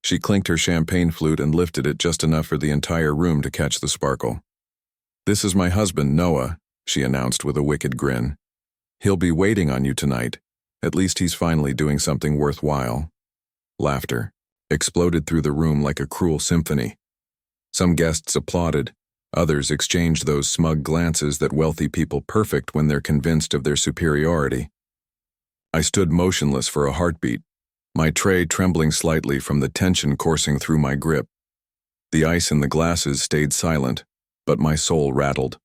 She clinked her champagne flute and lifted it just enough for the entire room to catch the sparkle. "This is my husband, Noah," she announced with a wicked grin. "He'll be waiting on you tonight. At least he's finally doing something worthwhile." Laughter exploded through the room like a cruel symphony. Some guests applauded. Others exchanged those smug glances that wealthy people perfect when they're convinced of their superiority. I stood motionless for a heartbeat, my tray trembling slightly from the tension coursing through my grip. The ice in the glasses stayed silent, but my soul rattled.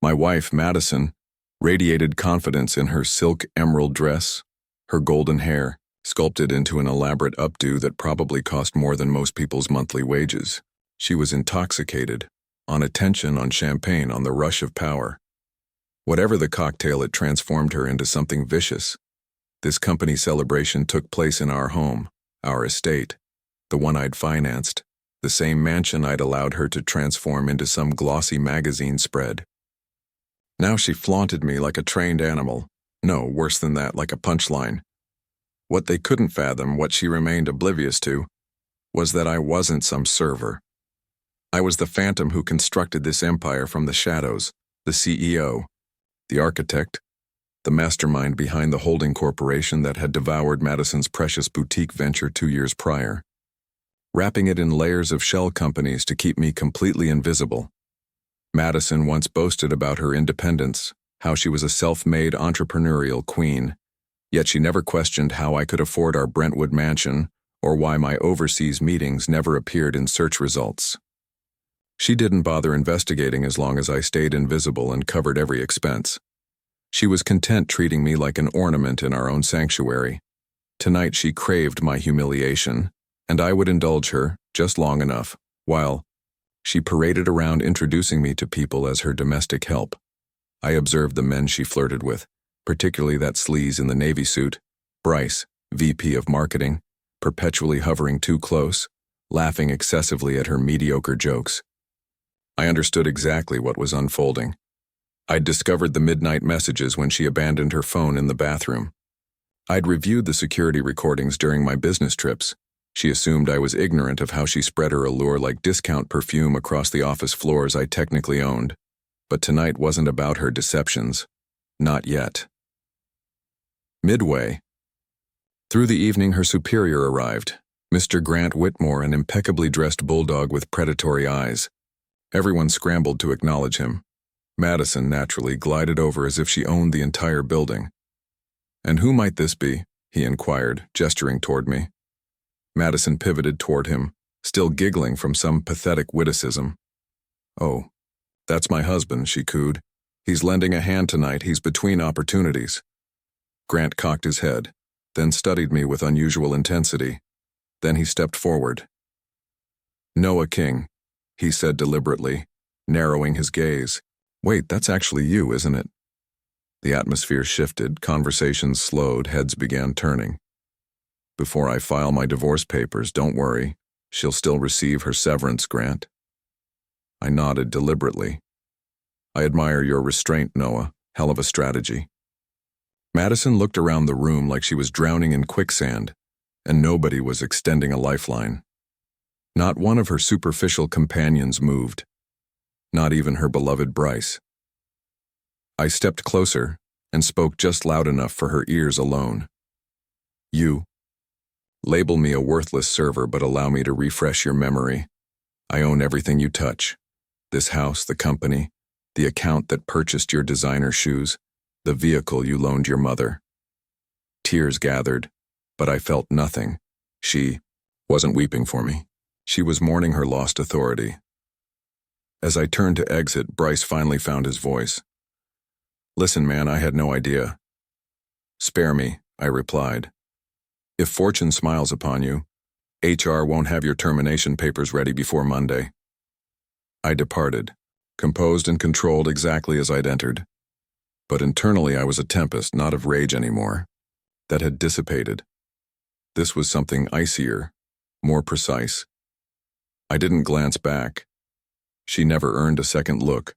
My wife, Madison, radiated confidence in her silk emerald dress, her golden hair sculpted into an elaborate updo that probably cost more than most people's monthly wages. She was intoxicated, on attention, on champagne, on the rush of power. Whatever the cocktail, it transformed her into something vicious. This company celebration took place in our home, our estate, the one I'd financed, the same mansion I'd allowed her to transform into some glossy magazine spread. Now she flaunted me like a trained animal. No, worse than that, like a punchline. What they couldn't fathom, what she remained oblivious to, was that I wasn't some server. I was the phantom who constructed this empire from the shadows, the CEO, the architect, the mastermind behind the holding corporation that had devoured Madison's precious boutique venture 2 years prior, wrapping it in layers of shell companies to keep me completely invisible. Madison once boasted about her independence, how she was a self-made entrepreneurial queen, yet she never questioned how I could afford our Brentwood mansion or why my overseas meetings never appeared in search results. She didn't bother investigating as long as I stayed invisible and covered every expense. She was content treating me like an ornament in our own sanctuary. Tonight she craved my humiliation, and I would indulge her just long enough, while she paraded around introducing me to people as her domestic help. I observed the men she flirted with, particularly that sleaze in the Navy suit, Bryce, VP of Marketing, perpetually hovering too close, laughing excessively at her mediocre jokes. I understood exactly what was unfolding. I'd discovered the midnight messages when she abandoned her phone in the bathroom. I'd reviewed the security recordings during my business trips. She assumed I was ignorant of how she spread her allure like discount perfume across the office floors I technically owned. But tonight wasn't about her deceptions. Not yet. Midway through the evening, her superior arrived, Mr. Grant Whitmore, an impeccably dressed bulldog with predatory eyes. Everyone scrambled to acknowledge him. Madison naturally glided over as if she owned the entire building. "And who might this be?" he inquired, gesturing toward me. Madison pivoted toward him, still giggling from some pathetic witticism. "Oh, that's my husband," she cooed. "He's lending a hand tonight. He's between opportunities." Grant cocked his head, then studied me with unusual intensity. Then he stepped forward. "Noah King," he said deliberately, narrowing his gaze. "Wait, that's actually you, isn't it?" The atmosphere shifted, conversations slowed, heads began turning. "Before I file my divorce papers, don't worry. She'll still receive her severance, Grant." I nodded deliberately. "I admire your restraint, Noah. Hell of a strategy." Madison looked around the room like she was drowning in quicksand, and nobody was extending a lifeline. Not one of her superficial companions moved. Not even her beloved Bryce. I stepped closer and spoke just loud enough for her ears alone. "You. Label me a worthless server, but allow me to refresh your memory. I own everything you touch. This house, the company, the account that purchased your designer shoes, the vehicle you loaned your mother." Tears gathered, but I felt nothing. She wasn't weeping for me. She was mourning her lost authority. As I turned to exit, Bryce finally found his voice. "Listen, man, I had no idea." "Spare me," I replied. "If fortune smiles upon you, HR won't have your termination papers ready before Monday." I departed, composed and controlled exactly as I'd entered. But internally I was a tempest, not of rage anymore. That had dissipated. This was something icier, more precise. I didn't glance back. She never earned a second look.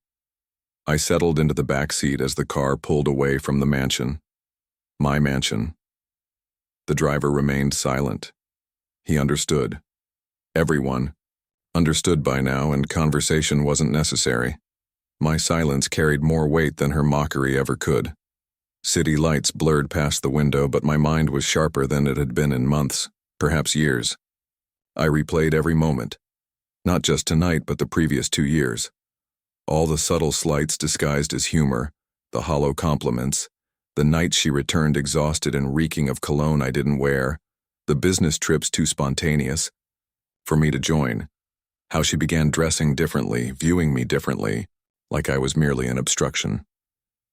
I settled into the back seat as the car pulled away from the mansion. My mansion. The driver remained silent. He understood. Everyone understood by now, and conversation wasn't necessary. My silence carried more weight than her mockery ever could. City lights blurred past the window, but my mind was sharper than it had been in months, perhaps years. I replayed every moment, not just tonight but the previous 2 years. All the subtle slights disguised as humor, the hollow compliments, the nights she returned exhausted and reeking of cologne I didn't wear, the business trips too spontaneous for me to join, how she began dressing differently, viewing me differently, like I was merely an obstruction.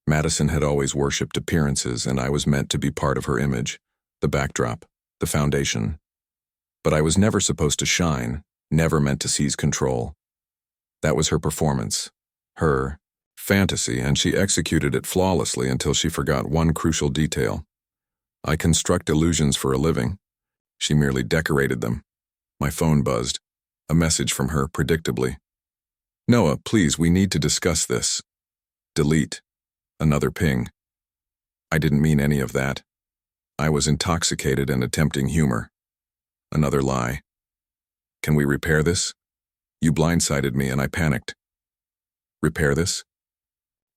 Madison had always worshipped appearances, and I was meant to be part of her image, the backdrop, the foundation. But I was never supposed to shine, never meant to seize control. That was her performance, her fantasy, and she executed it flawlessly until she forgot one crucial detail. I construct illusions for a living. She merely decorated them. My phone buzzed. A message from her, predictably. "Noah, please, we need to discuss this." Delete. Another ping. I didn't mean any of that. I was intoxicated and attempting humor. Another lie. "Can we repair this? You blindsided me and I panicked." Repair this?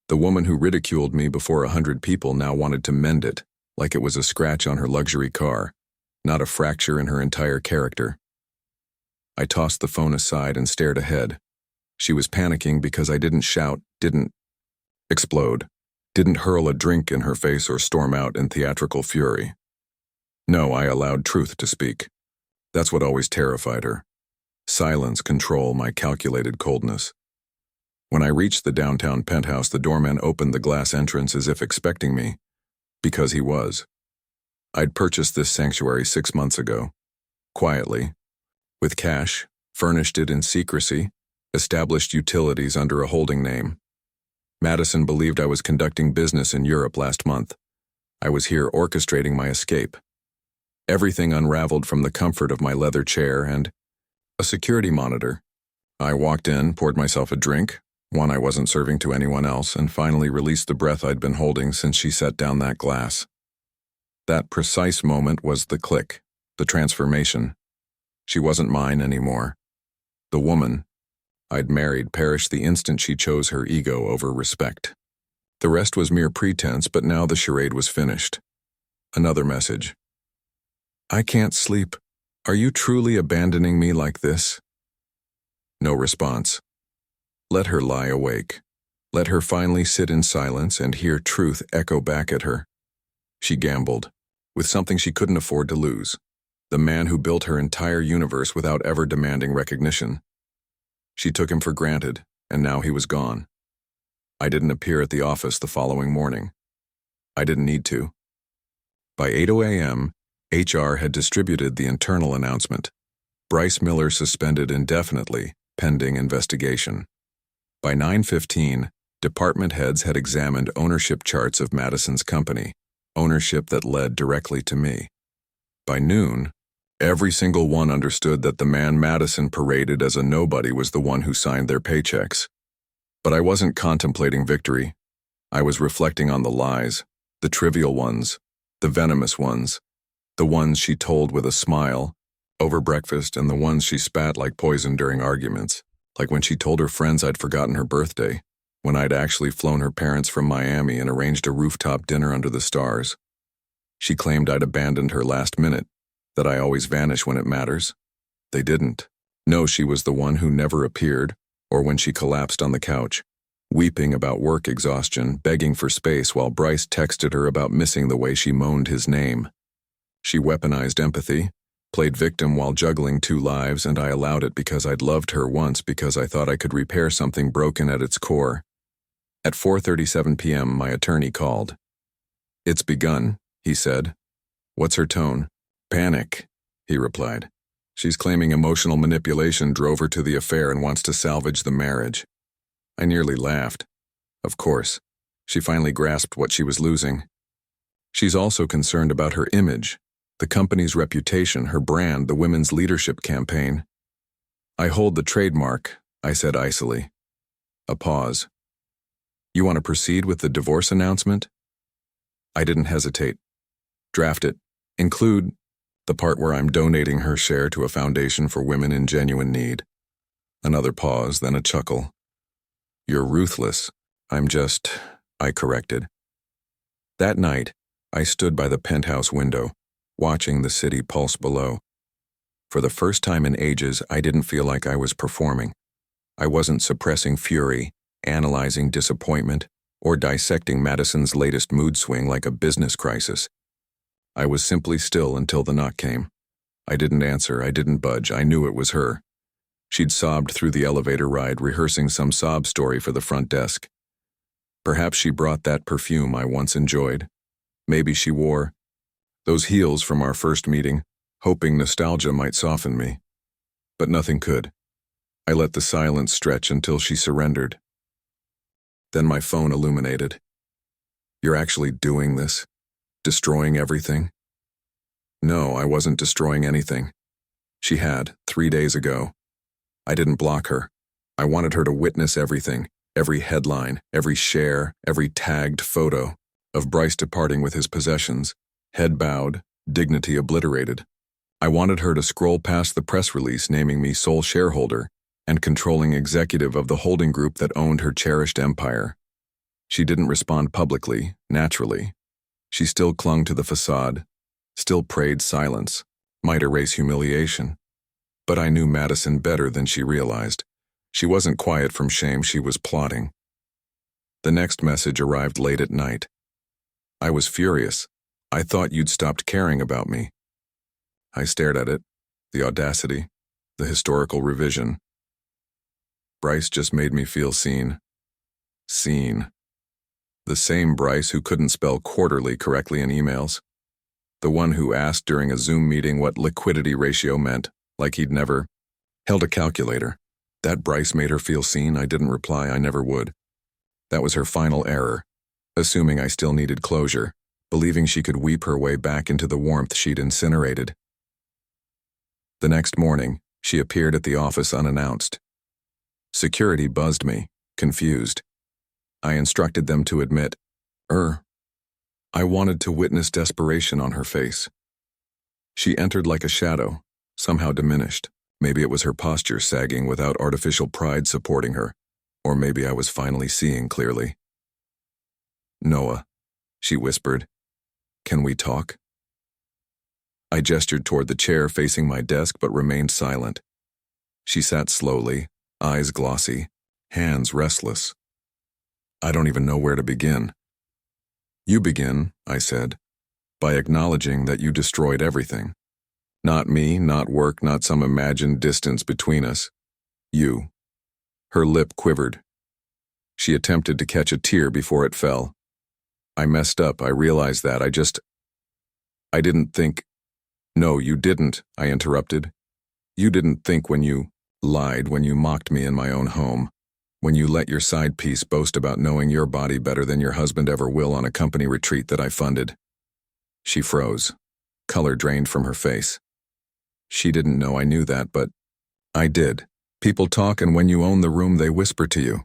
The woman who ridiculed me before 100 people now wanted to mend it, like it was a scratch on her luxury car, not a fracture in her entire character. I tossed the phone aside and stared ahead. She was panicking because I didn't shout, didn't explode, didn't hurl a drink in her face or storm out in theatrical fury. No, I allowed truth to speak. That's what always terrified her. Silence control my calculated coldness. When I reached the downtown penthouse, the doorman opened the glass entrance as if expecting me, because he was. I'd purchased this sanctuary 6 months ago, quietly, with cash, furnished it in secrecy, established utilities under a holding name. Madison believed I was conducting business in Europe last month. I was here orchestrating my escape. Everything unraveled from the comfort of my leather chair and a security monitor. I walked in, poured myself a drink, one I wasn't serving to anyone else, and finally released the breath I'd been holding since she set down that glass. That precise moment was the click, the transformation. She wasn't mine anymore. The woman I'd married perished the instant she chose her ego over respect. The rest was mere pretense, but now the charade was finished. Another message. "I can't sleep. Are you truly abandoning me like this?" No response. Let her lie awake. Let her finally sit in silence and hear truth echo back at her. She gambled, with something she couldn't afford to lose. The man who built her entire universe without ever demanding recognition. She took him for granted, and now he was gone. I didn't appear at the office the following morning. I didn't need to. By 8 a.m., HR had distributed the internal announcement. Bryce Miller suspended indefinitely, pending investigation. By 9:15, department heads had examined ownership charts of Madison's company, ownership that led directly to me. By noon, every single one understood that the man Madison paraded as a nobody was the one who signed their paychecks. But I wasn't contemplating victory. I was reflecting on the lies, the trivial ones, the venomous ones, the ones she told with a smile over breakfast, and the ones she spat like poison during arguments, like when she told her friends I'd forgotten her birthday, when I'd actually flown her parents from Miami and arranged a rooftop dinner under the stars. She claimed I'd abandoned her last minute, that I always vanish when it matters. They didn't. No, she was the one who never appeared, or when she collapsed on the couch, weeping about work exhaustion, begging for space while Bryce texted her about missing the way she moaned his name. She weaponized empathy, played victim while juggling 2 lives, and I allowed it because I'd loved her once, because I thought I could repair something broken at its core. At 4:37 p.m., my attorney called. "It's begun," he said. "What's her tone?" "Panic," he replied. "She's claiming emotional manipulation drove her to the affair and wants to salvage the marriage." I nearly laughed. Of course. She finally grasped what she was losing. She's also concerned about her image, the company's reputation, her brand, the women's leadership campaign. "I hold the trademark," I said icily. A pause. "You want to proceed with the divorce announcement?" I didn't hesitate. "Draft it. Include The part where I'm donating her share to a foundation for women in genuine need. Another pause, then a chuckle. You're ruthless. I corrected. That night, I stood by the penthouse window, watching the city pulse below. For the first time in ages, I didn't feel like I was performing. I wasn't suppressing fury, analyzing disappointment, or dissecting Madison's latest mood swing like a business crisis. I was simply still until the knock came. I didn't answer, I didn't budge, I knew it was her. She'd sobbed through the elevator ride, rehearsing some sob story for the front desk. Perhaps she brought that perfume I once enjoyed. Maybe she wore those heels from our first meeting, hoping nostalgia might soften me. But nothing could. I let the silence stretch until she surrendered. Then my phone illuminated. You're actually doing this? Destroying everything? No, I wasn't destroying anything. She had, 3 days ago. I didn't block her. I wanted her to witness everything, every headline, every share, every tagged photo of Bryce departing with his possessions, head bowed, dignity obliterated. I wanted her to scroll past the press release naming me sole shareholder and controlling executive of the holding group that owned her cherished empire. She didn't respond publicly, naturally. She still clung to the facade, still prayed silence, might erase humiliation. But I knew Madison better than she realized. She wasn't quiet from shame, she was plotting. The next message arrived late at night. I was furious. I thought you'd stopped caring about me. I stared at it, the audacity, the historical revision. Bryce just made me feel seen. Seen. The same Bryce who couldn't spell quarterly correctly in emails. The one who asked during a Zoom meeting what liquidity ratio meant, like he'd never held a calculator. That Bryce made her feel seen. I didn't reply, I never would. That was her final error, assuming I still needed closure, believing she could weep her way back into the warmth she'd incinerated. The next morning, she appeared at the office unannounced. Security buzzed me, confused. I instructed them to admit, I wanted to witness desperation on her face. She entered like a shadow, somehow diminished. Maybe it was her posture sagging without artificial pride supporting her, or maybe I was finally seeing clearly. Noah, she whispered, can we talk? I gestured toward the chair facing my desk but remained silent. She sat slowly, eyes glossy, hands restless. I don't even know where to begin. You begin, I said, by acknowledging that you destroyed everything. Not me, not work, not some imagined distance between us. You. Her lip quivered. She attempted to catch a tear before it fell. I messed up, I realized that, I didn't think. No, you didn't, I interrupted. You didn't think when you lied, when you mocked me in my own home, when you let your side piece boast about knowing your body better than your husband ever will on a company retreat that I funded. She froze. Color drained from her face. She didn't know I knew that, but I did. People talk, and when you own the room, they whisper to you.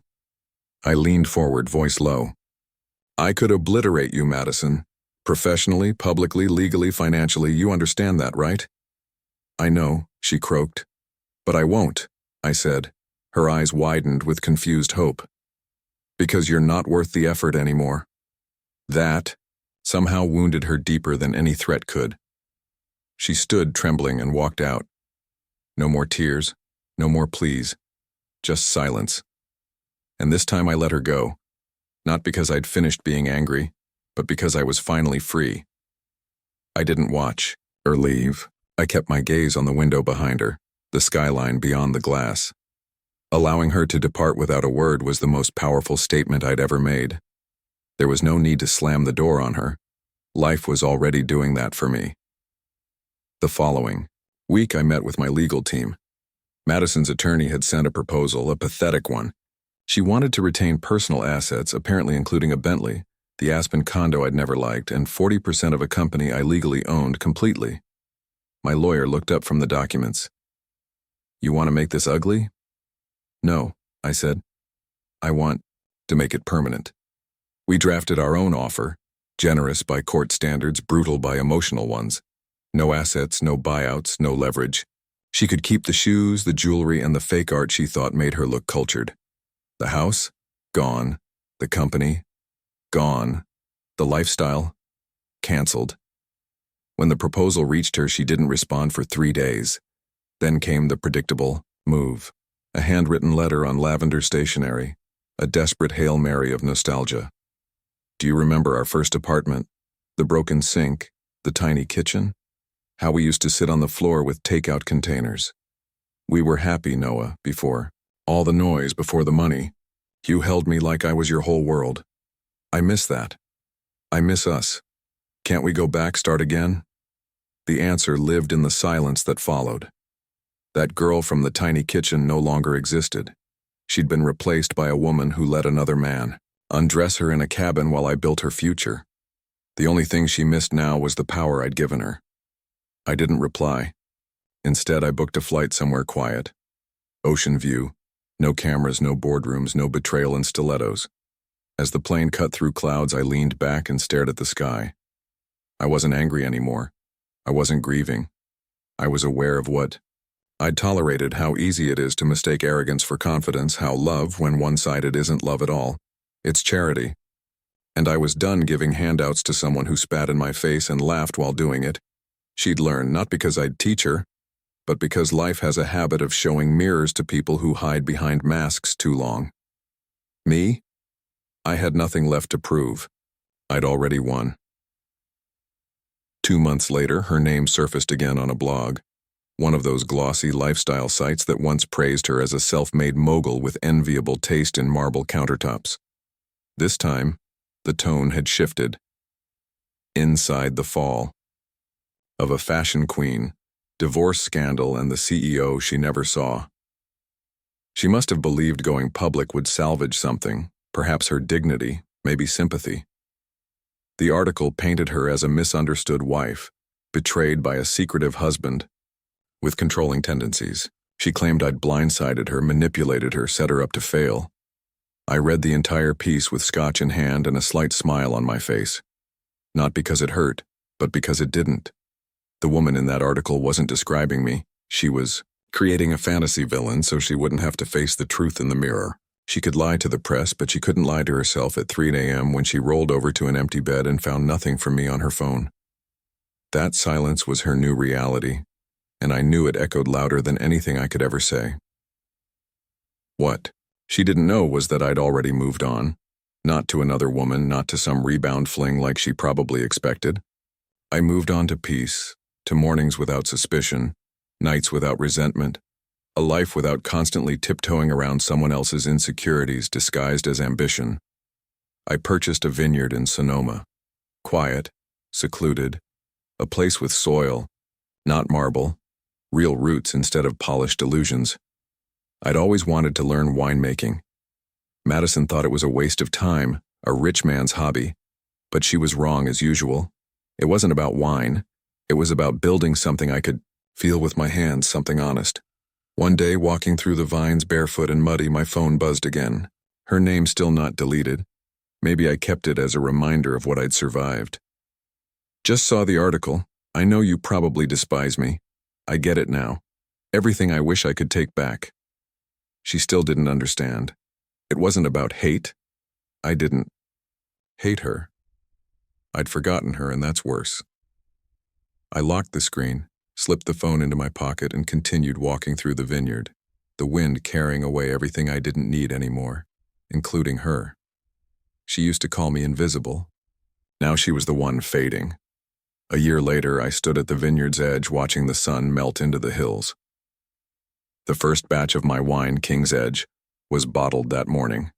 I leaned forward, voice low. I could obliterate you, Madison. Professionally, publicly, legally, financially, you understand that, right? I know, she croaked. But I won't, I said. Her eyes widened with confused hope. Because you're not worth the effort anymore. That somehow wounded her deeper than any threat could. She stood trembling and walked out. No more tears, no more pleas, just silence. And this time I let her go, not because I'd finished being angry, but because I was finally free. I didn't watch or leave. I kept my gaze on the window behind her, the skyline beyond the glass. Allowing her to depart without a word was the most powerful statement I'd ever made. There was no need to slam the door on her. Life was already doing that for me. The following week, I met with my legal team. Madison's attorney had sent a proposal, a pathetic one. She wanted to retain personal assets, apparently including a Bentley, the Aspen condo I'd never liked, and 40% of a company I legally owned completely. My lawyer looked up from the documents. You want to make this ugly? No, I said. I want to make it permanent. We drafted our own offer, generous by court standards, brutal by emotional ones. No assets, no buyouts, no leverage. She could keep the shoes, the jewelry, and the fake art she thought made her look cultured. The house? Gone. The company? Gone. The lifestyle? Cancelled. When the proposal reached her, she didn't respond for 3 days. Then came the predictable move. A handwritten letter on lavender stationery. A desperate Hail Mary of nostalgia. Do you remember our first apartment? The broken sink? The tiny kitchen? How we used to sit on the floor with takeout containers. We were happy, Noah, before. All the noise, before the money. You held me like I was your whole world. I miss that. I miss us. Can't we go back, start again? The answer lived in the silence that followed. That girl from the tiny kitchen no longer existed. She'd been replaced by a woman who let another man undress her in a cabin while I built her future. The only thing she missed now was the power I'd given her. I didn't reply. Instead, I booked a flight somewhere quiet. Ocean view. No cameras, no boardrooms, no betrayal in stilettos. As the plane cut through clouds, I leaned back and stared at the sky. I wasn't angry anymore. I wasn't grieving. I was aware of what I'd tolerated, how easy it is to mistake arrogance for confidence, how love, when one-sided, isn't love at all. It's charity. And I was done giving handouts to someone who spat in my face and laughed while doing it. She'd learn, not because I'd teach her, but because life has a habit of showing mirrors to people who hide behind masks too long. Me? I had nothing left to prove. I'd already won. 2 months later, her name surfaced again on a blog, one of those glossy lifestyle sites that once praised her as a self-made mogul with enviable taste in marble countertops. This time, the tone had shifted. Inside the fall. Of a fashion queen, divorce scandal, and the CEO she never saw. She must have believed going public would salvage something, perhaps her dignity, maybe sympathy. The article painted her as a misunderstood wife, betrayed by a secretive husband, with controlling tendencies. She claimed I'd blindsided her, manipulated her, set her up to fail. I read the entire piece with scotch in hand and a slight smile on my face. Not because it hurt, but because it didn't. The woman in that article wasn't describing me. She was creating a fantasy villain so she wouldn't have to face the truth in the mirror. She could lie to the press, but she couldn't lie to herself at 3 a.m. when she rolled over to an empty bed and found nothing from me on her phone. That silence was her new reality, and I knew it echoed louder than anything I could ever say. What she didn't know was that I'd already moved on. Not to another woman, not to some rebound fling like she probably expected. I moved on to peace, to mornings without suspicion, nights without resentment, a life without constantly tiptoeing around someone else's insecurities disguised as ambition. I purchased a vineyard in Sonoma. Quiet, secluded, a place with soil, not marble, real roots instead of polished illusions. I'd always wanted to learn winemaking. Madison thought it was a waste of time, a rich man's hobby, but she was wrong as usual. It wasn't about wine. It was about building something I could feel with my hands, something honest. One day, walking through the vines barefoot and muddy, my phone buzzed again. Her name still not deleted. Maybe I kept it as a reminder of what I'd survived. Just saw the article. I know you probably despise me. I get it now. Everything I wish I could take back. She still didn't understand. It wasn't about hate. I didn't hate her. I'd forgotten her, and that's worse. I locked the screen, slipped the phone into my pocket, and continued walking through the vineyard, the wind carrying away everything I didn't need anymore, including her. She used to call me invisible. Now she was the one fading. A year later, I stood at the vineyard's edge watching the sun melt into the hills. The first batch of my wine, King's Edge, was bottled that morning.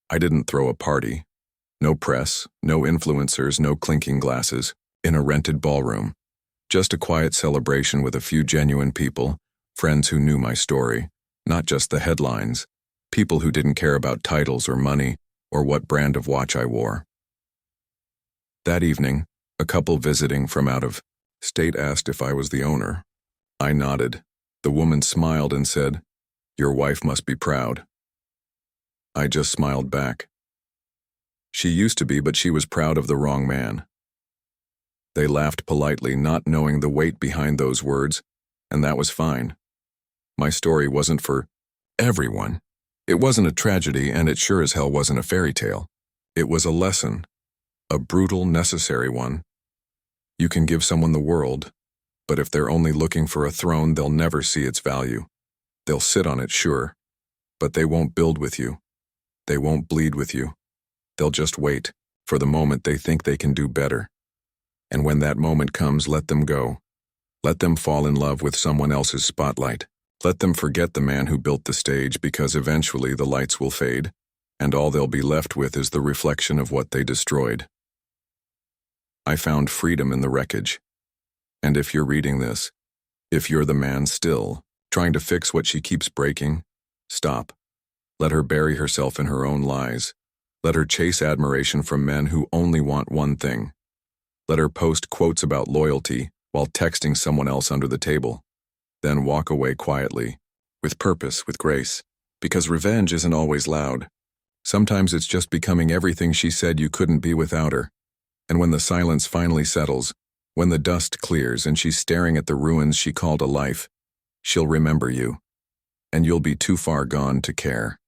I didn't throw a party. No press, no influencers, no clinking glasses, in a rented ballroom. Just a quiet celebration with a few genuine people, friends who knew my story, not just the headlines, people who didn't care about titles or money or what brand of watch I wore. That evening, a couple visiting from out of state asked if I was the owner. I nodded. The woman smiled and said, "Your wife must be proud." I just smiled back. She used to be, but she was proud of the wrong man. They laughed politely, not knowing the weight behind those words, and that was fine. My story wasn't for everyone. It wasn't a tragedy, and it sure as hell wasn't a fairy tale. It was a lesson, a brutal, necessary one. You can give someone the world, but if they're only looking for a throne, they'll never see its value. They'll sit on it, sure, but they won't build with you. They won't bleed with you. They'll just wait for the moment they think they can do better. And when that moment comes, let them go. Let them fall in love with someone else's spotlight. Let them forget the man who built the stage, because eventually the lights will fade, and all they'll be left with is the reflection of what they destroyed. I found freedom in the wreckage. And if you're reading this, if you're the man still trying to fix what she keeps breaking, stop. Let her bury herself in her own lies. Let her chase admiration from men who only want one thing. Let her post quotes about loyalty while texting someone else under the table. Then walk away quietly, with purpose, with grace, because revenge isn't always loud. Sometimes it's just becoming everything she said you couldn't be without her. And when the silence finally settles, when the dust clears and she's staring at the ruins she called a life, she'll remember you, and you'll be too far gone to care.